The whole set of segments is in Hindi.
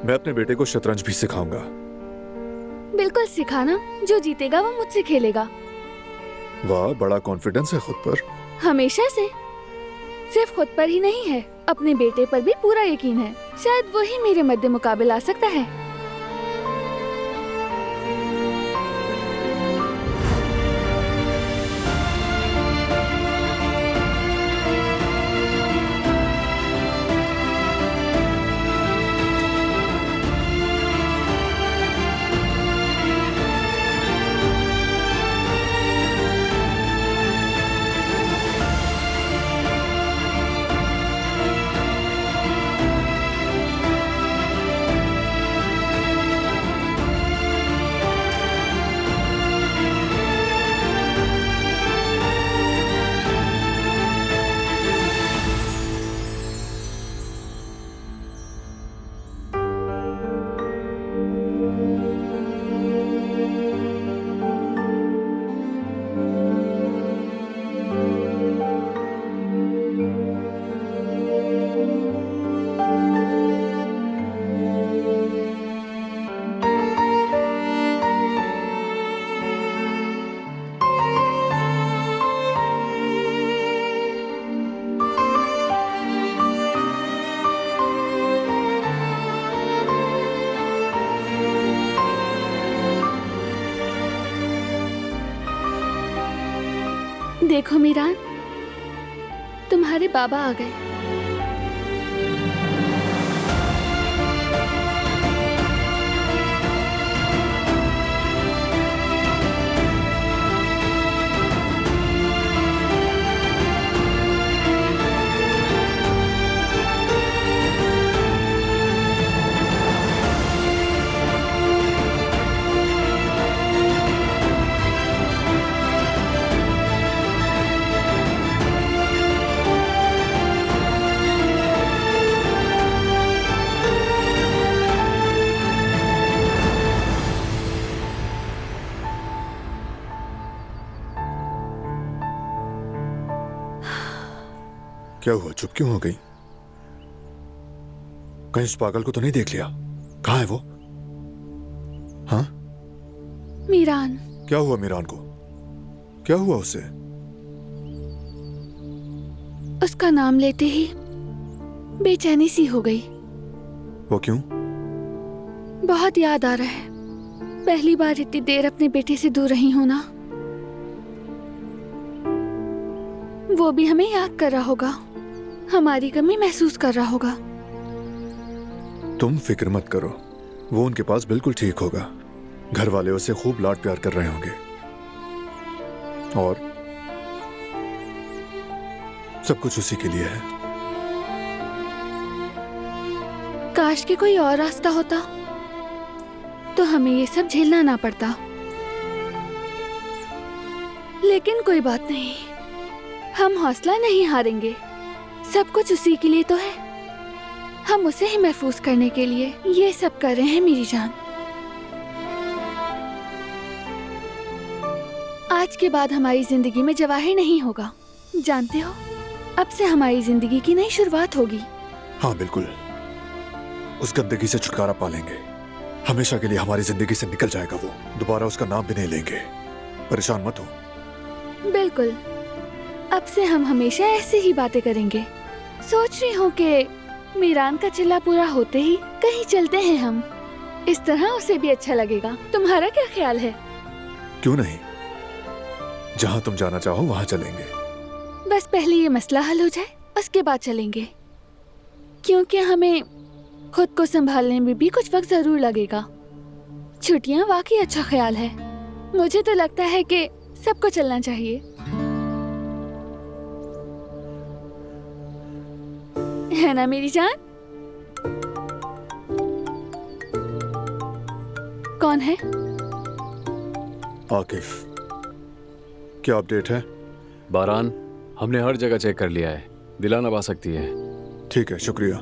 मैं अपने बेटे को शतरंज भी सिखाऊंगा। बिल्कुल सिखाना, जो जीतेगा वो मुझसे खेलेगा। वाह, बड़ा कॉन्फिडेंस है खुद पर। हमेशा से। सिर्फ खुद पर ही नहीं है, अपने बेटे पर भी पूरा यकीन है। शायद वही मेरे मद्दे मुकाबिल आ सकता है। देखो मीरान, तुम्हारे बाबा आ गए। क्या हुआ, चुप क्यों हो गई? कहीं उस पागल को तो नहीं देख लिया? कहाँ है वो? हाँ, मीरान, क्या हुआ मीरान को? क्या हुआ उसे? उसका नाम लेते ही बेचैनी सी हो गई। वो क्यों? बहुत याद आ रहा है। पहली बार इतनी देर अपने बेटे से दूर रही हूं ना। वो भी हमें याद कर रहा होगा, हमारी कमी महसूस कर रहा होगा। तुम फिक्र मत करो, वो उनके पास बिल्कुल ठीक होगा। घर वाले उसे खूब लाड प्यार कर रहे होंगे और सब कुछ उसी के लिए है। काश के कोई और रास्ता होता तो हमें ये सब झेलना ना पड़ता। लेकिन कोई बात नहीं, हम हौसला नहीं हारेंगे। सब कुछ उसी के लिए तो है। हम उसे ही महफूज करने के लिए ये सब कर रहे हैं मेरी जान। आज के बाद हमारी जिंदगी में जवाहिर नहीं होगा। जानते हो, अब से हमारी जिंदगी की नई शुरुआत होगी। हाँ बिल्कुल, उस गंदगी से छुटकारा पा लेंगे। हमेशा के लिए हमारी जिंदगी से निकल जाएगा वो। दोबारा उसका नाम भी नहीं लेंगे। परेशान मत हो। बिल्कुल, अब से हम हमेशा ऐसे ही बातें करेंगे। सोच रही हूँ कि मीरान का चिल्ला पूरा होते ही कहीं चलते हैं हम। इस तरह उसे भी अच्छा लगेगा। तुम्हारा क्या ख्याल है? क्यों नहीं, जहाँ तुम जाना चाहो वहाँ चलेंगे। बस पहले ये मसला हल हो जाए, उसके बाद चलेंगे। क्योंकि हमें खुद को संभालने में भी कुछ वक्त जरूर लगेगा। छुट्टियाँ वाकई अच्छा ख्याल है। मुझे तो लगता है कि सबको चलना चाहिए, है ना मेरी जान? कौन है? आकिफ, क्या अपडेट है? बारान, हमने हर जगह चेक कर लिया है। दिला नभा सकती है। ठीक है, शुक्रिया।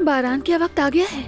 बारान, क्या वक्त आ गया है?